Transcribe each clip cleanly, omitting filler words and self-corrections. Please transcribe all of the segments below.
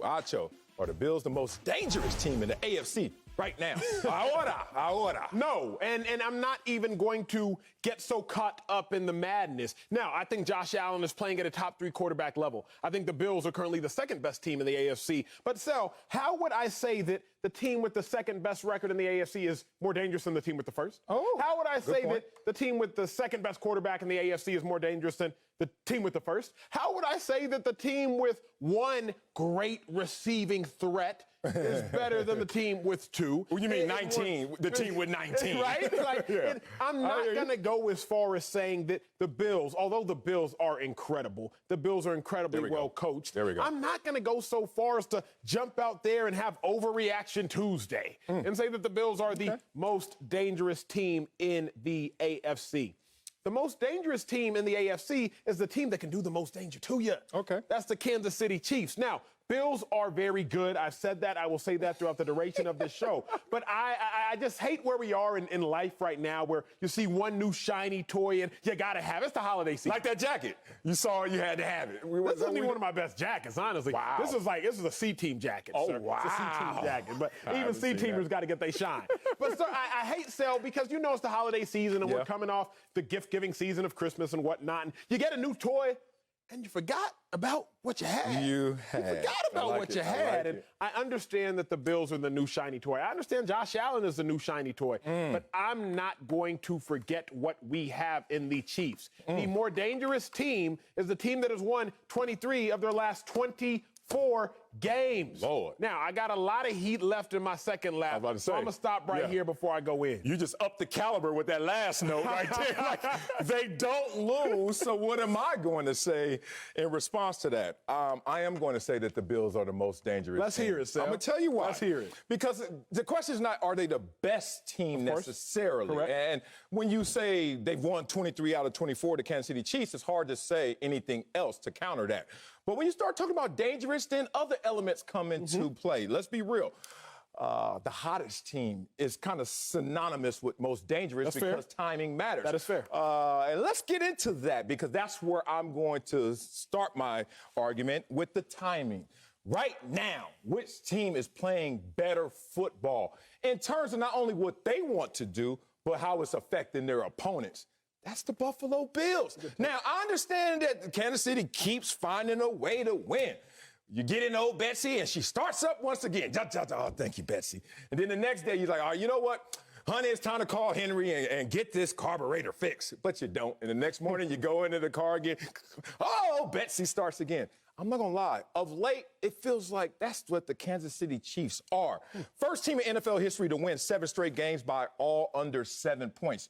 Acho, are the Bills the most dangerous team in the AFC right now? Ahora. No, and I'm not even going to get so caught up in the madness. Now, I think Josh Allen is playing at a top 3 quarterback level. I think the Bills are currently the second best team in the AFC. But, Sel, how would I say that the team with the second best record in the AFC is more dangerous than the team with the first? Oh, how would I say that the team with the second best quarterback in the AFC is more dangerous than the team with the first? How would I say that the team with one great receiving threat is better than the team with 2? Well, you mean 19, the team with 19. Right? I'm not going to go as far as saying that the Bills, although the Bills are incredible, the Bills are incredibly well coached. There we go. I'm not going to go so far as to jump out there and have overreaction Tuesday and say that the Bills are the most dangerous team in the AFC. The most dangerous team in the AFC is the team that can do the most danger to you. Okay. That's the Kansas City Chiefs. Now, Bills are very good. I've said that. I will say that throughout the duration of this show. But I just hate where we are in life right now, where you see one new shiny toy and you got to have it. It's the holiday season. Like that jacket. You saw it, you had to have it. This is one of my best jackets, honestly. Wow. This is a C-team jacket, Oh, sir. wow. It's a C-team jacket. But even C-teamers got to get they shine. But, sir, I hate Sel because you know it's the holiday season and we're coming off the gift-giving season of Christmas and whatnot. And you get a new toy, and you forgot about what you had. You forgot about what you had. And I understand that the Bills are the new shiny toy. I understand Josh Allen is the new shiny toy. But I'm not going to forget what we have in the Chiefs. The more dangerous team is the team that has won 23 of their last 24 games. Lord. Now, I got a lot of heat left in my second lap, so I'm going to stop right here before I go in. You just upped the caliber with that last note right there. Like, they don't lose, so what am I going to say in response to that? I am going to say that the Bills are the most dangerous Let's team. hear it, Sal. I'm going to tell you why. Let's hear it. Because the question is not, are they the best team necessarily? Correct. And when you say they've won 23 out of 24, the Kansas City Chiefs, it's hard to say anything else to counter that. But when you start talking about dangerous, then other elements come into play. Let's be real. The hottest team is kind of synonymous with most dangerous because timing matters. That is fair. And let's get into that because that's where I'm going to start my argument with the timing. Right now, which team is playing better football in terms of not only what they want to do, but how it's affecting their opponents? That's the Buffalo Bills. Now, I understand that Kansas City keeps finding a way to win. You get in old Betsy, and she starts up once again. Oh, thank you, Betsy. And then the next day, you're like, oh, you know what? Honey, it's time to call Henry and get this carburetor fixed. But you don't. And the next morning, you go into the car again. Oh, Betsy starts again. I'm not going to lie. Of late, it feels like that's what the Kansas City Chiefs are. First team in NFL history to win 7 straight games by all under 7 points.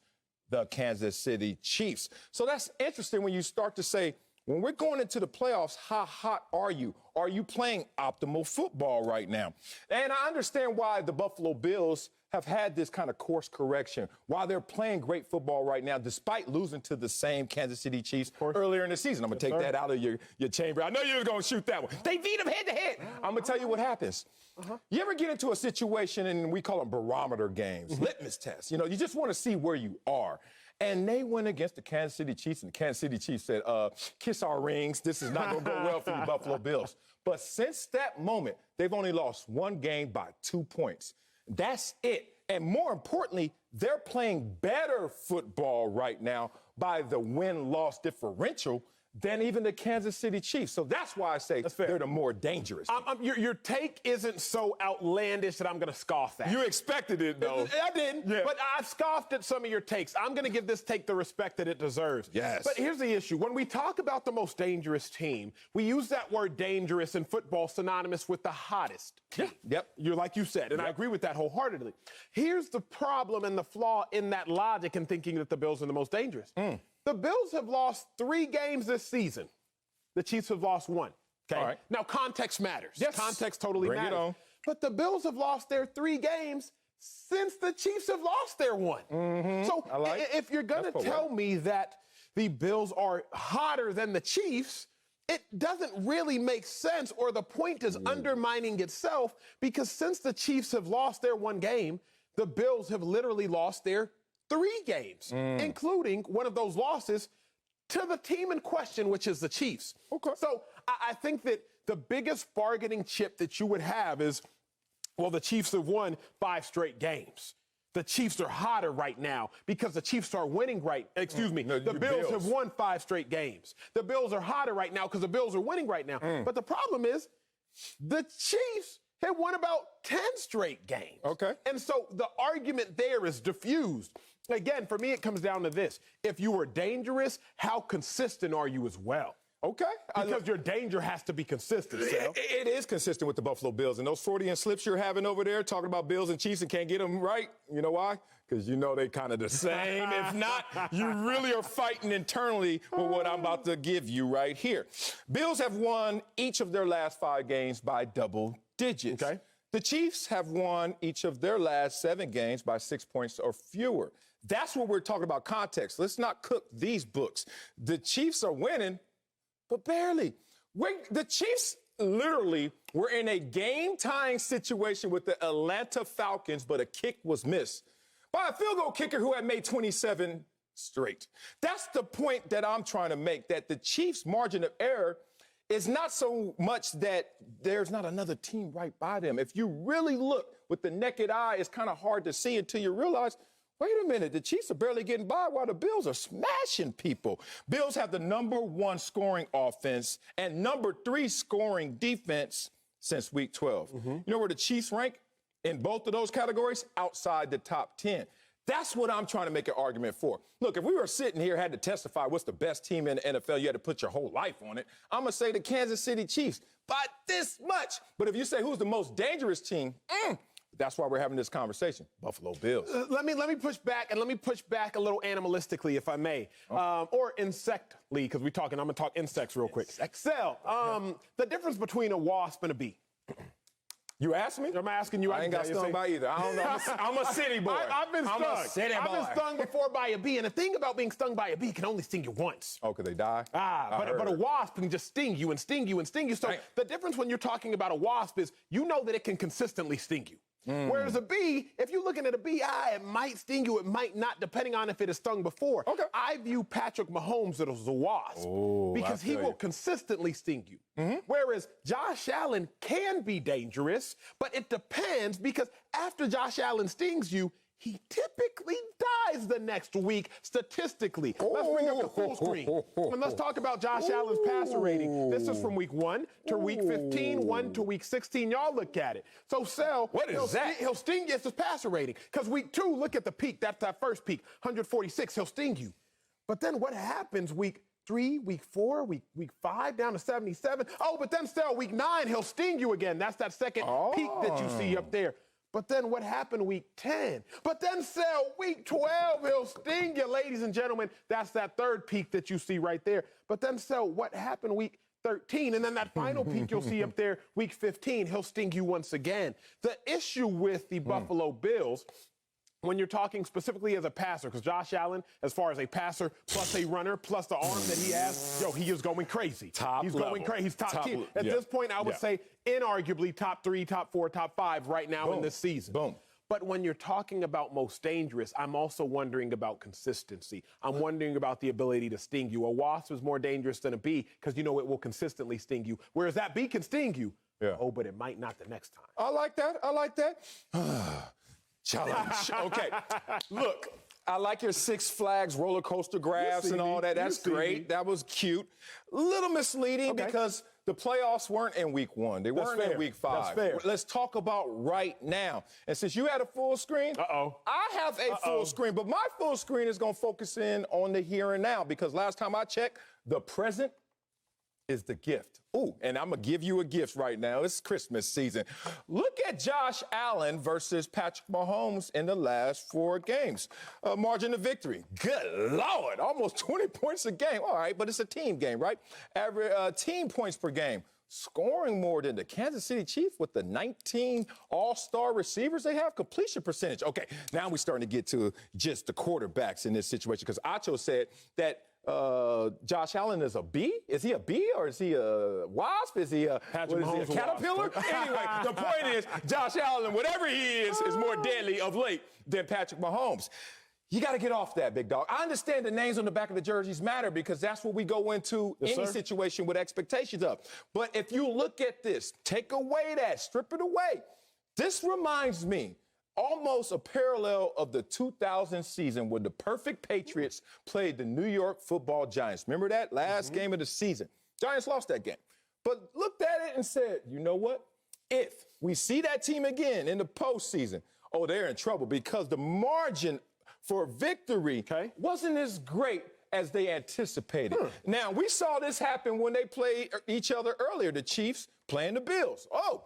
The Kansas City Chiefs. So that's interesting when you start to say, when we're going into the playoffs, how hot are you? Are you playing optimal football right now? And I understand why the Buffalo Bills have had this kind of course correction, why they're playing great football right now, despite losing to the same Kansas City Chiefs earlier in the season. I'm going to take that out of your chamber. I know you were going to shoot that one. They beat them head to head. I'm going to tell you what happens. You ever get into a situation, and we call them barometer games, litmus tests. You know, you just want to see where you are. And they went against the Kansas City Chiefs, and the Kansas City Chiefs said, kiss our rings. This is not going to go well for you Buffalo Bills. But since that moment, they've only lost 1 game by 2 points. That's it. And more importantly, they're playing better football right now by the win-loss differential than even the Kansas City Chiefs. So that's why I say they're the more dangerous. Your take isn't so outlandish that I'm going to scoff at. You expected it, though. I didn't, but I scoffed at some of your takes. I'm going to give this take the respect that it deserves. Yes. But here's the issue. When we talk about the most dangerous team, we use that word dangerous in football synonymous with the hottest team. Yep. You're like you said, and I agree with that wholeheartedly. Here's the problem and the flaw in that logic in thinking that the Bills are the most dangerous. The Bills have lost 3 games this season. The Chiefs have lost 1. Okay. All right. Now, context matters. Yes. Context totally Bring matters. it on. But the Bills have lost their 3 games since the Chiefs have lost their 1. So if you're going to tell me that the Bills are hotter than the Chiefs, it doesn't really make sense, or the point is undermining itself, because since the Chiefs have lost their 1 game, the Bills have literally lost their 3 games, including one of those losses to the team in question, which is the Chiefs. Okay. So I think that the biggest bargaining chip that you would have is, well, the Chiefs have won 5 straight games. The Chiefs are hotter right now because the Chiefs are winning the Bills have won 5 straight games. The Bills are hotter right now because the Bills are winning right now. But the problem is the Chiefs have won about 10 straight games. Okay. And so the argument there is diffused. Again, for me, it comes down to this. If you were dangerous, how consistent are you as well? Okay. Because your danger has to be consistent, Sal. It is consistent with the Buffalo Bills. And those Freudian slips you're having over there talking about Bills and Chiefs and can't get them right, you know why? Because you know they kind of the same. If not, you really are fighting internally with what I'm about to give you right here. Bills have won each of their last 5 games by double digits. Okay. The Chiefs have won each of their last 7 games by 6 points or fewer. That's what we're talking about context. Let's not cook these books. The Chiefs are winning, but barely. The Chiefs literally were in a game-tying situation with the Atlanta Falcons, but a kick was missed by a field goal kicker who had made 27 straight. That's the point that I'm trying to make, that the Chiefs' margin of error is not so much that there's not another team right by them. If you really look with the naked eye, it's kind of hard to see until you realize, wait a minute, the Chiefs are barely getting by while the Bills are smashing people. Bills have the #1 scoring offense and #3 scoring defense since week 12. You know where the Chiefs rank in both of those categories? Outside the top 10. That's what I'm trying to make an argument for. Look, if we were sitting here, had to testify what's the best team in the NFL, you had to put your whole life on it, I'm going to say the Kansas City Chiefs by this much. But if you say who's the most dangerous team, that's why we're having this conversation. Buffalo Bills. Let me push back, and let me push back a little animalistically, if I may, or insectly, because I'm going to talk insects real quick. Sal, the difference between a wasp and a bee. You asked me? I'm asking you. I ain't got stung by either. I don't know. I'm a city boy. I've been stung. I'm a city boy. I've been stung before by a bee, and the thing about being stung by a bee can only sting you once. Oh, could they die? But a wasp can just sting you and sting you and sting you. So the difference when you're talking about a wasp is you know that it can consistently sting you. Whereas a bee, if you're looking at a bee, it might sting you, it might not, depending on if it has stung before. Okay. I view Patrick Mahomes as a wasp because he will consistently sting you. Whereas Josh Allen can be dangerous, but it depends because after Josh Allen stings you, he typically dies the next week, statistically. Let's bring up the full screen. And let's talk about Josh Allen's passer rating. This is from week 1 to week 15, 1 to week 16. Y'all look at it. So, Sal, what is that? He'll sting you. It's his passer rating. Because week 2, look at the peak. That's that first peak, 146. He'll sting you. But then what happens week 3, week 4, week 5, down to 77. Oh, but then still week 9, he'll sting you again. That's that second peak that you see up there. But then what happened week 10? But then week 12, he'll sting you, ladies and gentlemen. That's that third peak that you see right there. But then what happened week 13? And then that final peak you'll see up there, week 15, he'll sting you once again. The issue with the Buffalo Bills, when you're talking specifically as a passer, because Josh Allen, as far as a passer, plus a runner, plus the arm that he has, he is going crazy. He's going crazy. He's top 10. At this point, I would say inarguably top 3, top 4, top 5 right now in this season. But when you're talking about most dangerous, I'm also wondering about consistency. I'm wondering about the ability to sting you. A wasp is more dangerous than a bee because you know it will consistently sting you, whereas that bee can sting you. But it might not the next time. I like that. Challenge. Okay. Look, I like your Six Flags roller coaster graphs and all that. That's great. That was cute. A little misleading because the playoffs weren't in week 1. They weren't in week 5. That's fair. Let's talk about right now. And since you had a full screen, I have a full screen. But my full screen is going to focus in on the here and now because last time I checked, the present is the gift. Ooh, and I'm going to give you a gift right now. It's Christmas season. Look at Josh Allen versus Patrick Mahomes in the last 4 games. Margin of victory. Good Lord, almost 20 points a game. All right, but it's a team game, right? Average team points per game. Scoring more than the Kansas City Chiefs with the 19 all-star receivers they have. Completion percentage. Okay, now we're starting to get to just the quarterbacks in this situation because Acho said that Josh Allen is a bee? Is he a bee or is he a wasp? Is he a caterpillar? Anyway, the point is Josh Allen, whatever he is more deadly of late than Patrick Mahomes. You got to get off that, big dog. I understand the names on the back of the jerseys matter because that's what we go into any situation with expectations of. But if you look at this, take away that, strip it away. This reminds me almost a parallel of the 2000 season when the perfect Patriots played the New York Football Giants. Remember that last game of the season? Giants lost that game. But looked at it and said, you know what? If we see that team again in the postseason, oh, they're in trouble because the margin for victory wasn't as great as they anticipated. Now, we saw this happen when they played each other earlier, the Chiefs playing the Bills. Oh,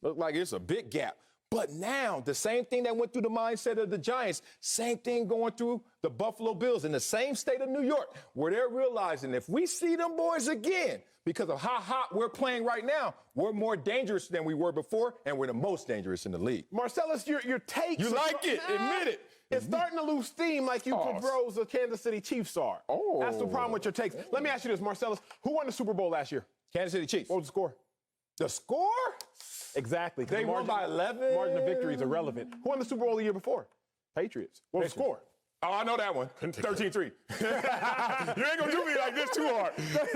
looked like it's a big gap. But now, the same thing that went through the mindset of the Giants, same thing going through the Buffalo Bills in the same state of New York, where they're realizing if we see them boys again, because of how hot we're playing right now, we're more dangerous than we were before, and we're the most dangerous in the league. Marcellus, your takes. You like it. Admit it. It's starting to lose steam like you Cabros the Kansas City Chiefs are. Oh. That's the problem with your takes. Let me ask you this, Marcellus. Who won the Super Bowl last year? Kansas City Chiefs. What was the score? The score? Exactly. They won by 11. Margin of victory is irrelevant. Who won the Super Bowl the year before? Patriots. What was the score? Oh, I know that one. 13-3. You ain't going to do me like this too hard.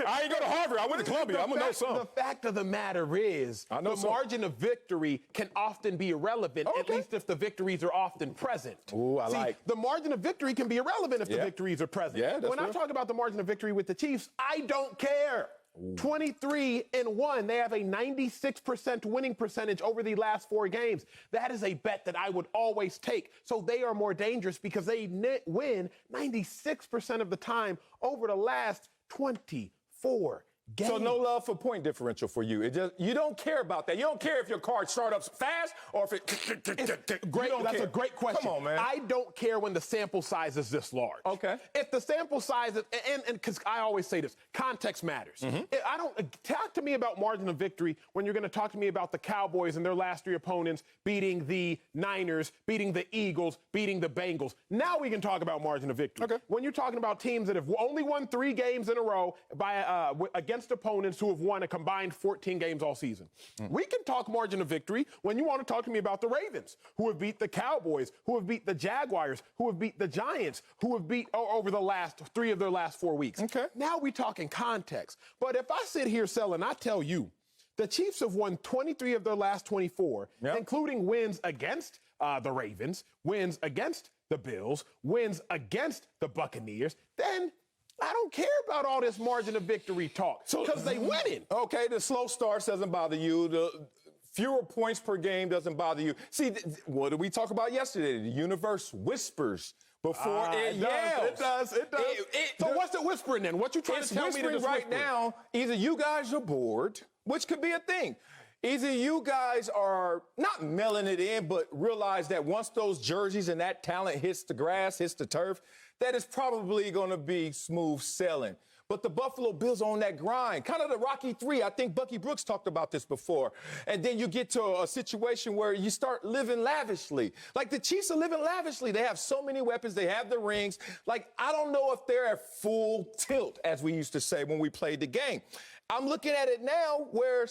I ain't go to Harvard. I went to Columbia. I'm going to know something. The fact of the matter is, the margin of victory can often be irrelevant, at least if the victories are often present. Ooh, I like. The margin of victory can be irrelevant if the victories are present. Yeah, that's when I talk about the margin of victory with the Chiefs, I don't care. 23-1. They have a 96% winning percentage over the last 4 games. That is a bet that I would always take. So they are more dangerous because they win 96% of the time over the last 24 games. So no love for point differential for you. It just you don't care about that. You don't care if your card starts up fast or if it great. That's a great question. Come on, man. I don't care when the sample size is this large. Okay. If the sample size is, and because I always say this, context matters. I don't talk to me about margin of victory when you're going to talk to me about the Cowboys and their last 3 opponents beating the Niners, beating the Eagles, beating the Bengals. Now we can talk about margin of victory. Okay. When you're talking about teams that have only won 3 games in a row by against opponents who have won a combined 14 games all season. We can talk margin of victory when you want to talk to me about the Ravens, who have beat the Cowboys, who have beat the Jaguars, who have beat the Giants, who have beat over the last 3 of their last 4 weeks. Okay. Now we talk in context. But if I sit here, Sel, and I tell you the Chiefs have won 23 of their last 24, including wins against the Ravens, wins against the Bills, wins against the Buccaneers, then I don't care about all this margin of victory talk because they winning. Okay, the slow starts doesn't bother you. The fewer points per game doesn't bother you. See, what did we talk about yesterday? The universe whispers before it yells. It does. So what's the whispering then? What you trying to tell me to right now? Either you guys are bored, which could be a thing. Either you guys are not mailing it in, but realize that once those jerseys and that talent hits the grass, hits the turf, that is probably going to be smooth sailing. But the Buffalo Bills are on that grind, kind of the Rocky III. I think Bucky Brooks talked about this before. And then you get to a situation where you start living lavishly. Like the Chiefs are living lavishly. They have so many weapons. They have the rings. Like, I don't know if they're at full tilt, as we used to say when we played the game. I'm looking at it now where,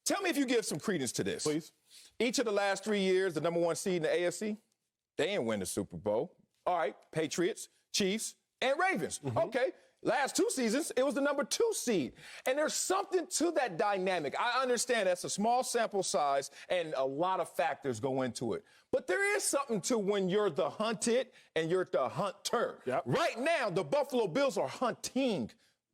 tell me if you give some credence to this. Please. Each of the last 3 years, the number 1 seed in the AFC, they didn't win the Super Bowl. All right, Patriots, Chiefs, and Ravens. Okay. Last 2 seasons, it was the number 2 seed. And there's something to that dynamic. I understand that's a small sample size and a lot of factors go into it. But there is something to when you're the hunted and you're the hunter. Yep. Right now, the Buffalo Bills are hunting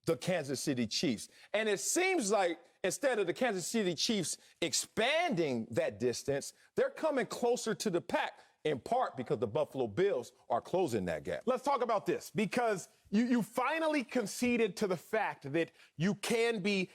the Kansas City Chiefs. And it seems like instead of the Kansas City Chiefs expanding that distance, they're coming closer to the pack. In part because the Buffalo Bills are closing that gap. Let's talk about this because you finally conceded to the fact that you can be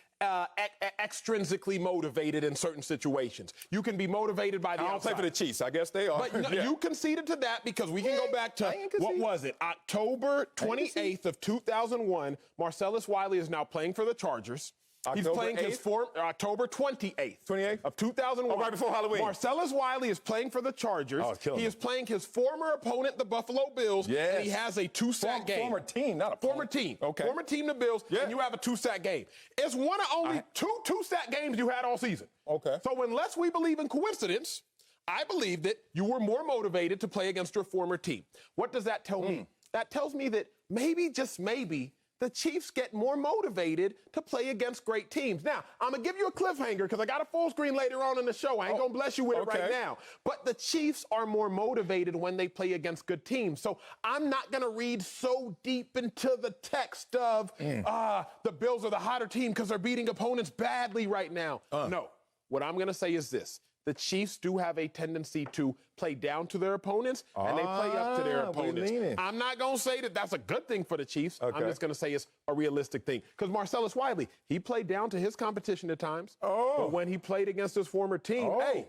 extrinsically motivated in certain situations. You can be motivated by the outside. I don't play for the Chiefs. I guess they are. But you conceded to that because we can go back to, what was it, October 28th of 2001. Marcellus Wiley is now playing for the Chargers. He's playing his October 28th of 2001. Oh, right before Halloween. Marcellus Wiley is playing for the Chargers. He is playing his former opponent, the Buffalo Bills, and he has a 2-sack game. Former team, not a former team. Okay. Former team, the Bills, and you have a 2-sack game. It's one of only two 2-sack games you had all season. Okay. So unless we believe in coincidence, I believe that you were more motivated to play against your former team. What does that tell me? That tells me that maybe, just maybe, the Chiefs get more motivated to play against great teams. Now, I'm going to give you a cliffhanger because I got a full screen later on in the show. I ain't going to bless you with it right now. But the Chiefs are more motivated when they play against good teams. So I'm not going to read so deep into the text of the Bills are the hotter team because they're beating opponents badly right now. No. What I'm going to say is this. The Chiefs do have a tendency to play down to their opponents, and they play up to their opponents. I'm not going to say that that's a good thing for the Chiefs. I'm just going to say it's a realistic thing. Because Marcellus Wiley, he played down to his competition at times. But when he played against his former team, hey,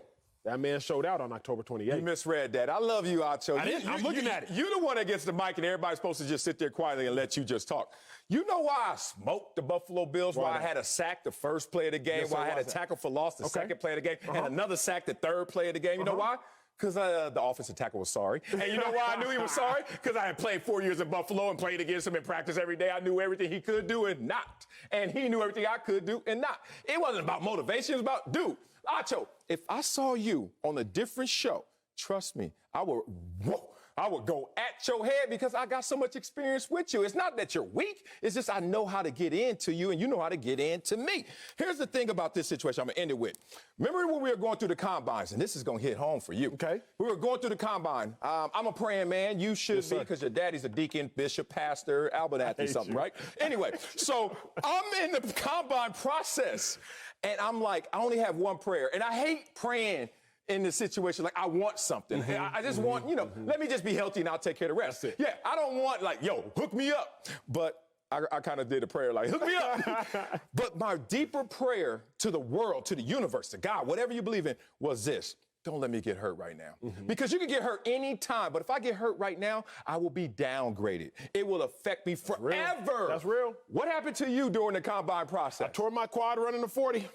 that man showed out on October 28th. You misread that. I love you, Acho. I'm looking at it. You're the one that gets the mic, and everybody's supposed to just sit there quietly and let you just talk. You know why I smoked the Buffalo Bills? Why I had a sack the first play of the game? Why I had a tackle for loss the second play of the game? And another sack the third play of the game? You know why? Because the offensive tackle was sorry. And you know why I knew he was sorry? Because I had played 4 years in Buffalo and played against him in practice every day. I knew everything he could do and not. And he knew everything I could do and not. It wasn't about motivation. It was about, dude, Acho, if I saw you on a different show, trust me, I would go at your head because I got so much experience with you. It's not that you're weak. It's just I know how to get into you and you know how to get into me. Here's the thing about this situation I'm going to end it with. Remember when we were going through the combines, and this is going to hit home for you. Okay. We were going through the combine. I'm a praying man. You should be because your daddy's a deacon, bishop, pastor, Albert athlete, something, right? Anyway, so I'm in the combine process, and I'm like, I only have one prayer. And I hate praying in this situation, like I want something. I just want, let me just be healthy and I'll take care of the rest. Yeah, I don't want like, hook me up. But I kind of did a prayer like, hook me up. But my deeper prayer to the world, to the universe, to God, whatever you believe in, was this. Don't let me get hurt right now. Because you can get hurt anytime, but if I get hurt right now, I will be downgraded. It will affect me forever. That's real. What happened to you during the combine process? I tore my quad running the 40.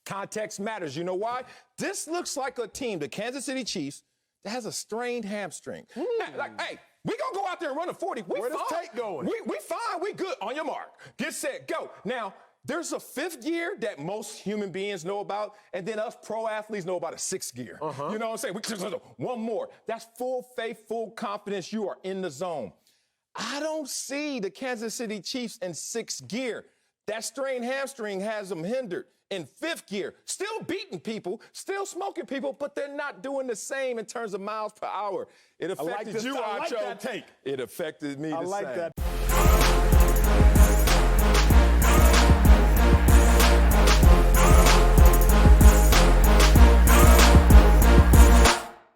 Context matters. You know why? This looks like a team, the Kansas City Chiefs, that has a strained hamstring. Hey, we gonna go out there and run a 40. Where does Tate going? We fine. We good. On your mark. Get set. Go. Now, there's a fifth gear that most human beings know about, and then us pro athletes know about a sixth gear. You know what I'm saying? One more. That's full faith, full confidence. You are in the zone. I don't see the Kansas City Chiefs in sixth gear. That strained hamstring has them hindered. In fifth gear, still beating people, still smoking people, but they're not doing the same in terms of miles per hour. It affected you, Acho. I like that take. It affected me the same. I like that.